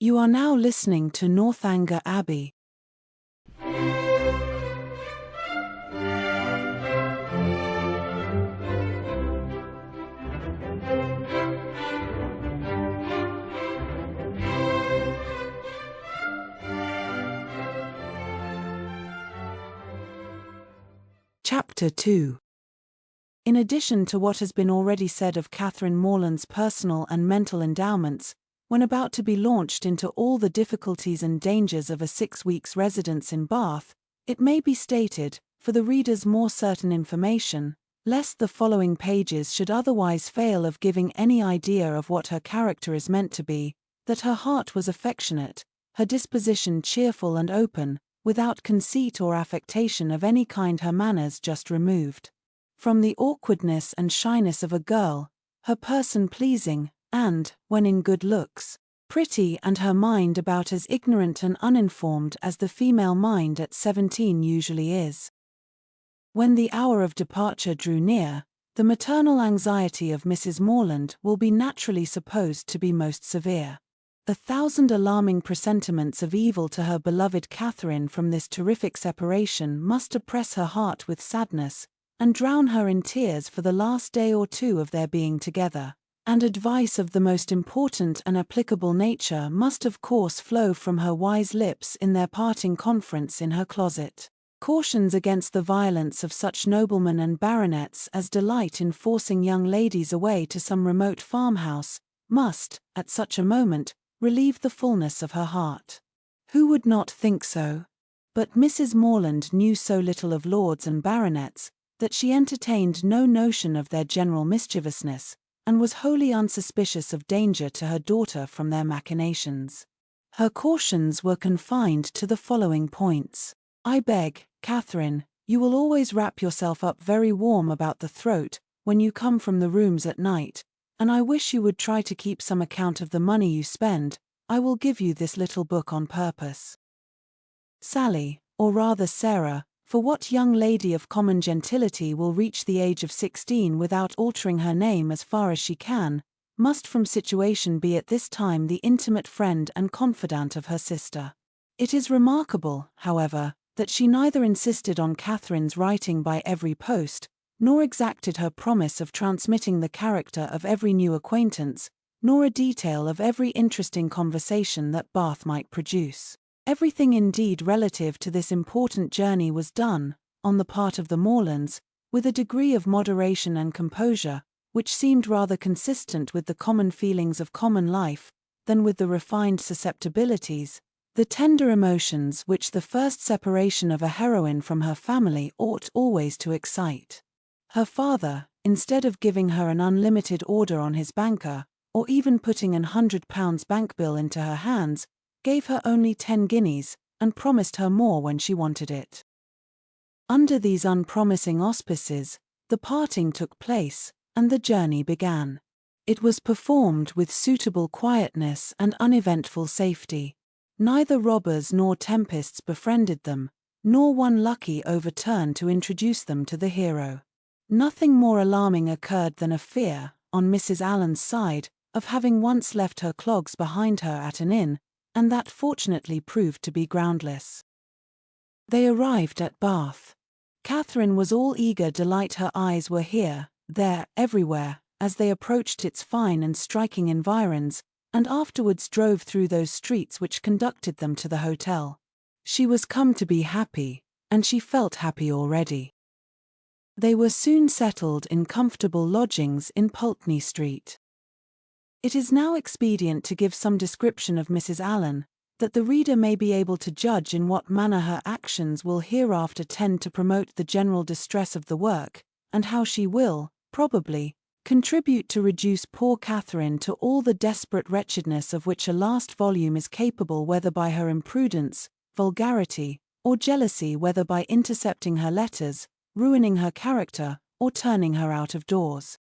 You are now listening to Northanger Abbey. Chapter 2. In addition to what has been already said of Catherine Morland's personal and mental endowments, when about to be launched into all the difficulties and dangers of a 6 weeks' residence in Bath, it may be stated, for the reader's more certain information, lest the following pages should otherwise fail of giving any idea of what her character is meant to be, that her heart was affectionate, her disposition cheerful and open, without conceit or affectation of any kind, her manners just removed from the awkwardness and shyness of a girl, her person pleasing, and, when in good looks, pretty, and her mind about as ignorant and uninformed as the female mind at 17 usually is. When the hour of departure drew near, the maternal anxiety of Mrs. Morland will be naturally supposed to be most severe. 1,000 alarming presentiments of evil to her beloved Catherine from this terrific separation must oppress her heart with sadness, and drown her in tears for the last day or two of their being together, and advice of the most important and applicable nature must of course flow from her wise lips in their parting conference in her closet. Cautions against the violence of such noblemen and baronets as delight in forcing young ladies away to some remote farmhouse, must, at such a moment, relieve the fullness of her heart. Who would not think so? But Mrs. Morland knew so little of lords and baronets, that she entertained no notion of their general mischievousness, and was wholly unsuspicious of danger to her daughter from their machinations. Her cautions were confined to the following points. I beg, Catherine, you will always wrap yourself up very warm about the throat, when you come from the rooms at night, and I wish you would try to keep some account of the money you spend. I will give you this little book on purpose. Sally, or rather Sarah, for what young lady of common gentility will reach the age of 16 without altering her name as far as she can, must from situation be at this time the intimate friend and confidant of her sister. It is remarkable, however, that she neither insisted on Catherine's writing by every post, nor exacted her promise of transmitting the character of every new acquaintance, nor a detail of every interesting conversation that Bath might produce. Everything indeed relative to this important journey was done, on the part of the Morlands, with a degree of moderation and composure, which seemed rather consistent with the common feelings of common life, than with the refined susceptibilities, the tender emotions which the first separation of a heroine from her family ought always to excite. Her father, instead of giving her an unlimited order on his banker, or even putting £100 bank bill into her hands, gave her only 10 guineas, and promised her more when she wanted it. Under these unpromising auspices, the parting took place, and the journey began. It was performed with suitable quietness and uneventful safety. Neither robbers nor tempests befriended them, nor one lucky overturn to introduce them to the hero. Nothing more alarming occurred than a fear, on Mrs. Allen's side, of having once left her clogs behind her at an inn, and that fortunately proved to be groundless. They arrived at Bath. Catherine was all eager delight. Her eyes were here, there, everywhere, as they approached its fine and striking environs, and afterwards drove through those streets which conducted them to the hotel. She was come to be happy, and she felt happy already. They were soon settled in comfortable lodgings in Pulteney Street. It is now expedient to give some description of Mrs. Allen, that the reader may be able to judge in what manner her actions will hereafter tend to promote the general distress of the work, and how she will, probably, contribute to reduce poor Catherine to all the desperate wretchedness of which a last volume is capable, whether by her imprudence, vulgarity, or jealousy, whether by intercepting her letters, ruining her character, or turning her out of doors.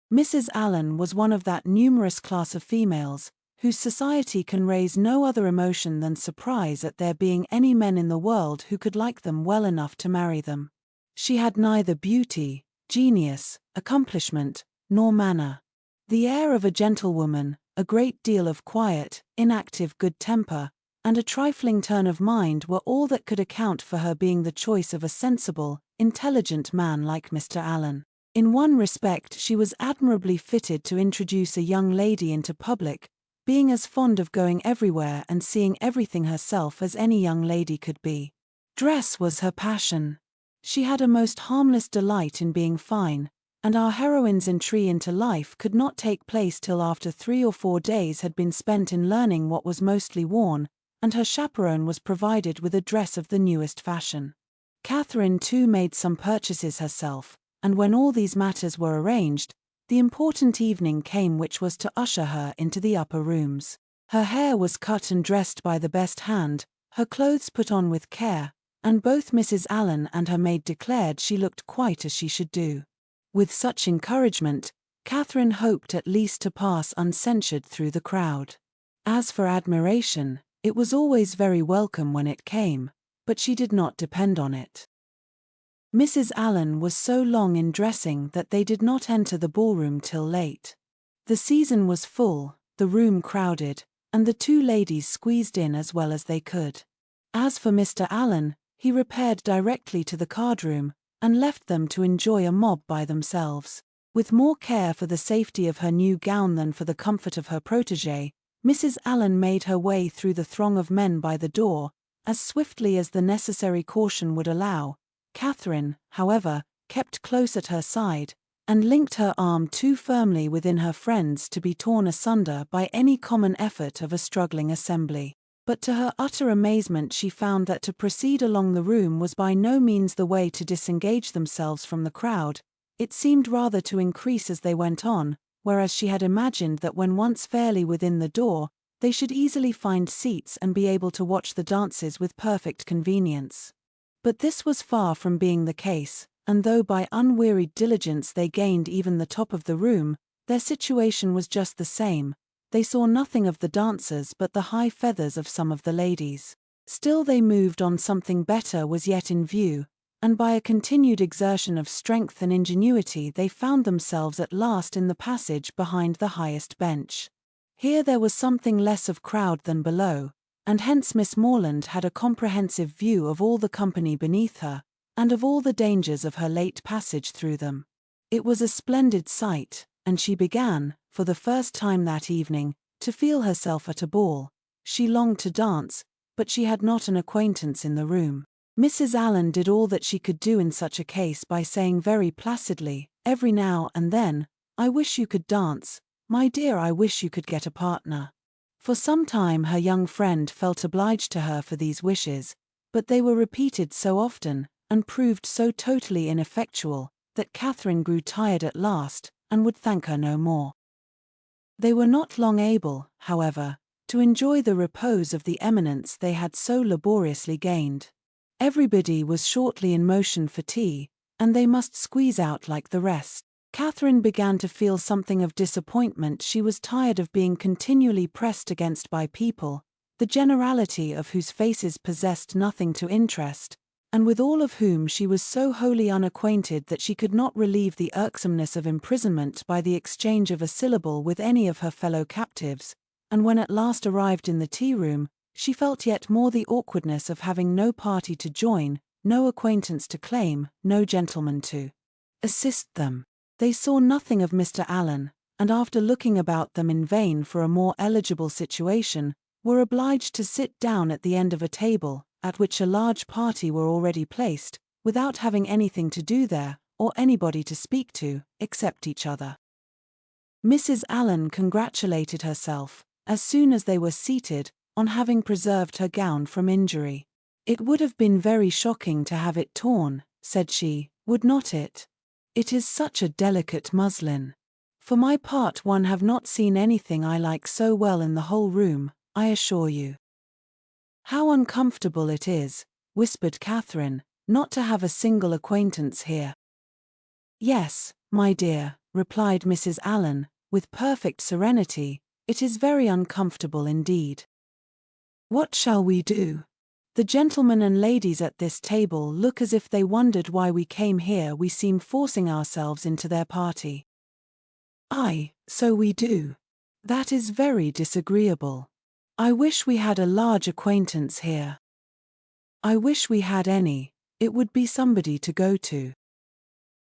Mrs. Allen was one of that numerous class of females, whose society can raise no other emotion than surprise at there being any men in the world who could like them well enough to marry them. She had neither beauty, genius, accomplishment, nor manner. The air of a gentlewoman, a great deal of quiet, inactive good temper, and a trifling turn of mind were all that could account for her being the choice of a sensible, intelligent man like Mr. Allen. In one respect she was admirably fitted to introduce a young lady into public, being as fond of going everywhere and seeing everything herself as any young lady could be. Dress was her passion. She had a most harmless delight in being fine, and our heroine's entry into life could not take place till after 3 or 4 days had been spent in learning what was mostly worn, and her chaperone was provided with a dress of the newest fashion. Catherine too made some purchases herself, and when all these matters were arranged, the important evening came which was to usher her into the upper rooms. Her hair was cut and dressed by the best hand, her clothes put on with care, and both Mrs. Allen and her maid declared she looked quite as she should do. With such encouragement, Catherine hoped at least to pass uncensured through the crowd. As for admiration, it was always very welcome when it came, but she did not depend on it. Mrs. Allen was so long in dressing that they did not enter the ballroom till late. The season was full, the room crowded, and the two ladies squeezed in as well as they could. As for Mr. Allen, he repaired directly to the card-room, and left them to enjoy a mob by themselves. With more care for the safety of her new gown than for the comfort of her protégée, Mrs. Allen made her way through the throng of men by the door, as swiftly as the necessary caution would allow. Catherine, however, kept close at her side, and linked her arm too firmly within her friend's to be torn asunder by any common effort of a struggling assembly. But to her utter amazement she found that to proceed along the room was by no means the way to disengage themselves from the crowd. It seemed rather to increase as they went on, whereas she had imagined that when once fairly within the door, they should easily find seats and be able to watch the dances with perfect convenience. But this was far from being the case, and though by unwearied diligence they gained even the top of the room, their situation was just the same. They saw nothing of the dancers but the high feathers of some of the ladies. Still they moved on, something better was yet in view, and by a continued exertion of strength and ingenuity they found themselves at last in the passage behind the highest bench. Here there was something less of crowd than below, and hence Miss Morland had a comprehensive view of all the company beneath her, and of all the dangers of her late passage through them. It was a splendid sight, and she began, for the first time that evening, to feel herself at a ball. She longed to dance, but she had not an acquaintance in the room. Mrs. Allen did all that she could do in such a case by saying very placidly, every now and then, "I wish you could dance, my dear, I wish you could get a partner." For some time her young friend felt obliged to her for these wishes, but they were repeated so often, and proved so totally ineffectual, that Catherine grew tired at last, and would thank her no more. They were not long able, however, to enjoy the repose of the eminence they had so laboriously gained. Everybody was shortly in motion for tea, and they must squeeze out like the rest. Catherine began to feel something of disappointment. She was tired of being continually pressed against by people, the generality of whose faces possessed nothing to interest, and with all of whom she was so wholly unacquainted that she could not relieve the irksomeness of imprisonment by the exchange of a syllable with any of her fellow captives, and when at last arrived in the tea-room, she felt yet more the awkwardness of having no party to join, no acquaintance to claim, no gentleman to assist them. They saw nothing of Mr. Allen, and after looking about them in vain for a more eligible situation, were obliged to sit down at the end of a table, at which a large party were already placed, without having anything to do there, or anybody to speak to, except each other. Mrs. Allen congratulated herself, as soon as they were seated, on having preserved her gown from injury. "It would have been very shocking to have it torn," said she, "would not it? It is such a delicate muslin. For my part, one have not seen anything I like so well in the whole room, I assure you." "How uncomfortable it is," whispered Catherine, "not to have a single acquaintance here." "Yes, my dear," replied Mrs. Allen, with perfect serenity, "it is very uncomfortable indeed. What shall we do? The gentlemen and ladies at this table look as if they wondered why we came here. We seem forcing ourselves into their party." "Aye, so we do. That is very disagreeable. I wish we had a large acquaintance here. I wish we had any, it would be somebody to go to.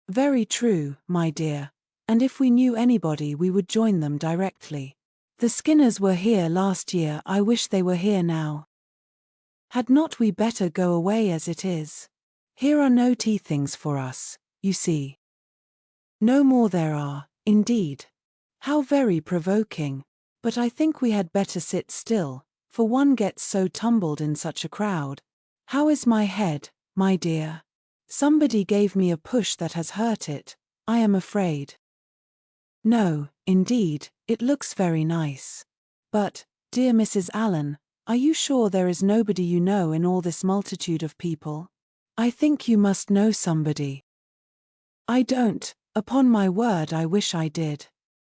Very true, my dear, and if we knew anybody we would join them directly. The Skinners were here last year, I wish they were here now. Had not we better go away as it is? Here are no tea things for us, you see. No more there are, indeed. How very provoking, but I think we had better sit still, for one gets so tumbled in such a crowd. How is my head, my dear? Somebody gave me a push that has hurt it, I am afraid. No, indeed, it looks very nice. But, dear Mrs. Allen, are you sure there is nobody you know in all this multitude of people? I think you must know somebody. I don't, upon my word I wish I did.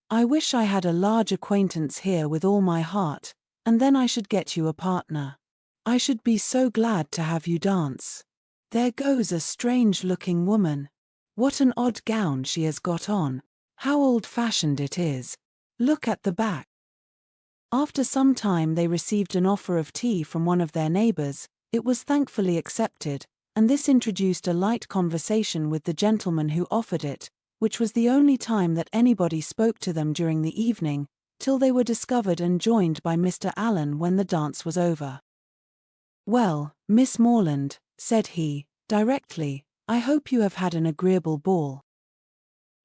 I wish I had a large acquaintance here with all my heart, and then I should get you a partner. I should be so glad to have you dance. There goes a strange-looking woman. What an odd gown she has got on. How old-fashioned it is. Look at the back. After some time they received an offer of tea from one of their neighbors. It was thankfully accepted, and this introduced a light conversation with the gentleman who offered it, which was the only time that anybody spoke to them during the evening, till they were discovered and joined by Mr. Allen when the dance was over. Well, Miss Morland, said he, directly, I hope you have had an agreeable ball.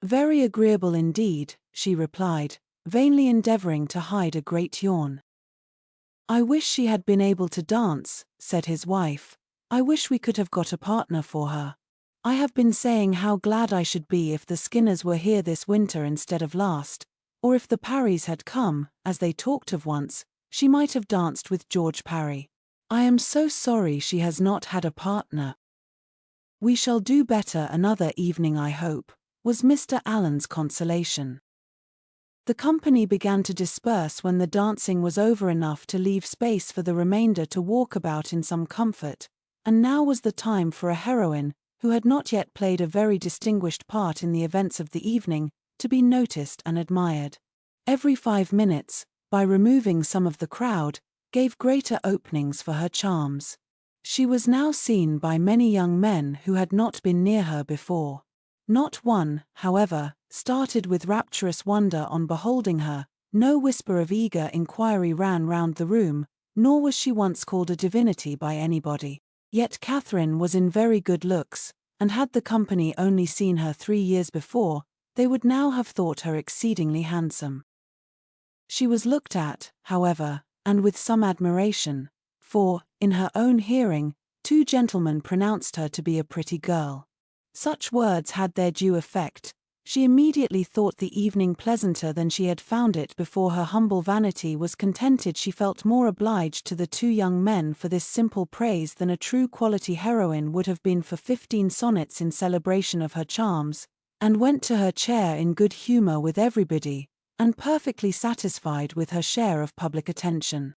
Very agreeable indeed, she replied, vainly endeavoring to hide a great yawn. I wish she had been able to dance, said his wife. I wish we could have got a partner for her. I have been saying how glad I should be if the Skinners were here this winter instead of last, or if the Parrys had come, as they talked of once, she might have danced with George Parry. I am so sorry she has not had a partner. We shall do better another evening, I hope, was Mr. Allen's consolation. The company began to disperse when the dancing was over enough to leave space for the remainder to walk about in some comfort, and now was the time for a heroine, who had not yet played a very distinguished part in the events of the evening, to be noticed and admired. Every 5 minutes, by removing some of the crowd, gave greater openings for her charms. She was now seen by many young men who had not been near her before. Not one, however, started with rapturous wonder on beholding her, no whisper of eager inquiry ran round the room, nor was she once called a divinity by anybody. Yet Catherine was in very good looks, and had the company only seen her 3 years before, they would now have thought her exceedingly handsome. She was looked at, however, and with some admiration, for, in her own hearing, 2 gentlemen pronounced her to be a pretty girl. Such words had their due effect. She immediately thought the evening pleasanter than she had found it before. Her humble vanity was contented. She felt more obliged to the 2 young men for this simple praise than a true quality heroine would have been for 15 sonnets in celebration of her charms, and went to her chair in good humor with everybody, and perfectly satisfied with her share of public attention.